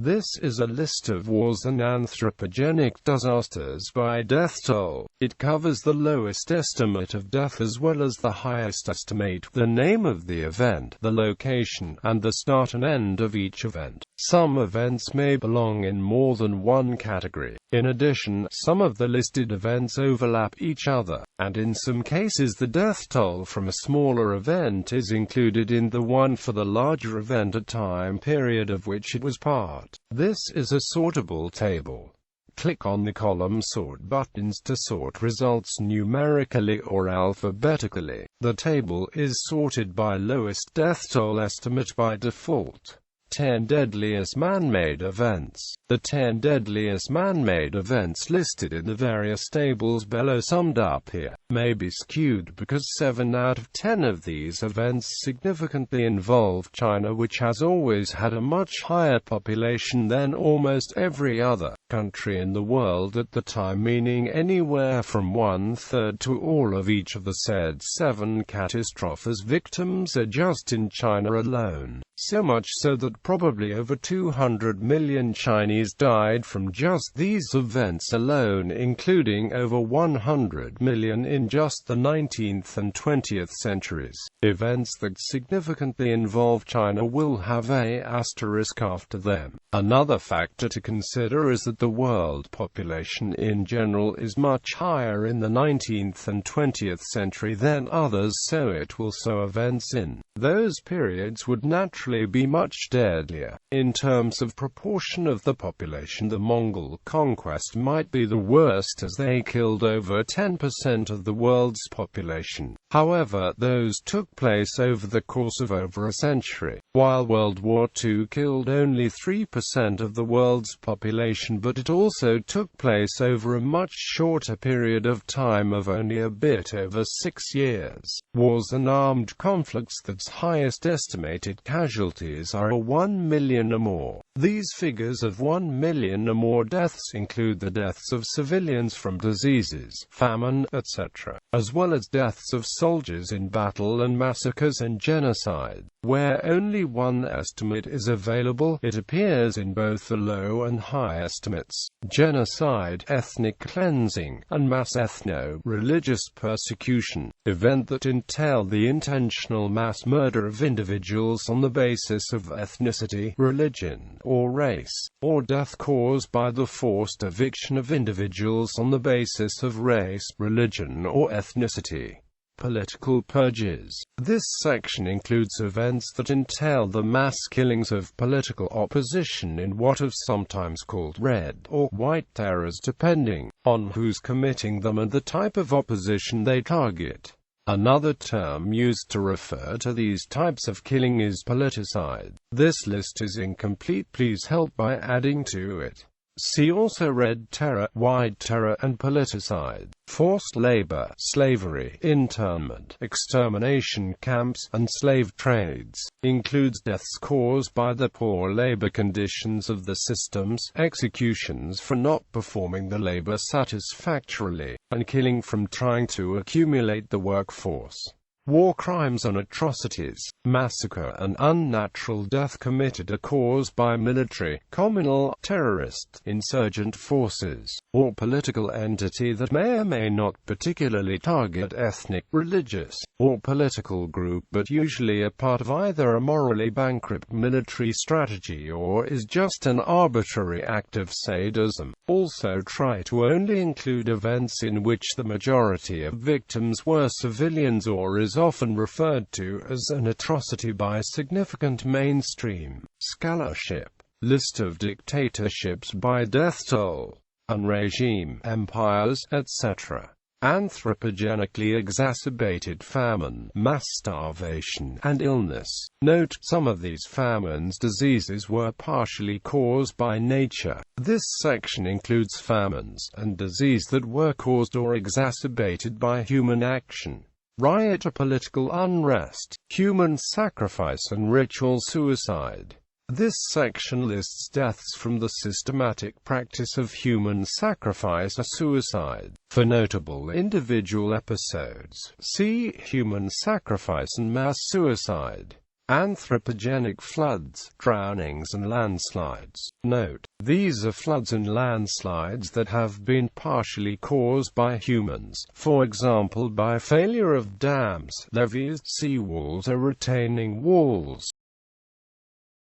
This is a list of wars and anthropogenic disasters by death toll. It covers the lowest estimate of death as well as the highest estimate, the name of the event, the location, and the start and end of each event. Some events may belong in more than one category. In addition, some of the listed events overlap each other, and in some cases the death toll from a smaller event is included in the one for the larger event at time period of which it was part. This is a sortable table. Click on the column Sort buttons to sort results numerically or alphabetically. The table is sorted by lowest death toll estimate by default. 10 deadliest man-made events. The 10 deadliest man-made events listed in the various tables below summed up here may be skewed because 7 out of 10 of these events significantly involve China, which has always had a much higher population than almost every other country in the world at the time, meaning anywhere from 1/3 to all of each of the said 7 catastrophes victims are just in China alone. So much so that probably over 200 million Chinese died from just these events alone, including over 100 million in just the 19th and 20th centuries. Events that significantly involve China will have a asterisk after them. Another factor to consider is that the world population in general is much higher in the 19th and 20th century than others, so it will so events in those periods would naturally be much deadlier. In terms of proportion of the population, the Mongol conquest might be the worst, as they killed over 10% of the world's population. However, those took place over the course of over a century, while World War II killed only 3% of the world's population, but it also took place over a much shorter period of time of only a bit over 6 years. Wars and armed conflicts that's highest estimated casualties are 1 million or more. These figures of 1 million or more deaths include the deaths of civilians from diseases, famine, etc., as well as deaths of soldiers in battle and massacres and genocide. Where only one estimate is available, it appears in both the low and high estimates. Genocide, ethnic cleansing, and mass ethno-religious persecution, event that entail the intentional mass murder of individuals on the basis of ethnicity, religion, or race, or death caused by the forced eviction of individuals on the basis of race, religion, or ethnicity. Political purges. This section includes events that entail the mass killings of political opposition in what are sometimes called red or white terrors, depending on who's committing them and the type of opposition they target. Another term used to refer to these types of killing is politicide. This list is incomplete. Please help by adding to it. See also red terror, white terror, and politicide. Forced labor, slavery, internment, extermination camps, and slave trades. Includes deaths caused by the poor labor conditions of the systems, executions for not performing the labor satisfactorily, and killing from trying to accumulate the workforce. War crimes and atrocities, massacre and unnatural death committed are caused by military, communal, terrorist, insurgent forces, or political entity that may or may not particularly target ethnic, religious, or political group, but usually a part of either a morally bankrupt military strategy or is just an arbitrary act of sadism. Also try to only include events in which the majority of victims were civilians or is often referred to as an atrocity by significant mainstream scholarship. List of dictatorships by death toll, and regime, empires, etc. Anthropogenically exacerbated famine, mass starvation, and illness. Note, some of these famines diseases were partially caused by nature. This section includes famines and disease that were caused or exacerbated by human action. Riot or political unrest, human sacrifice and ritual suicide. This section lists deaths from the systematic practice of human sacrifice or suicide. For notable individual episodes, see human sacrifice and mass suicide. Anthropogenic floods, drownings and landslides. Note: these are floods and landslides that have been partially caused by humans, for example by failure of dams, levees, seawalls or retaining walls.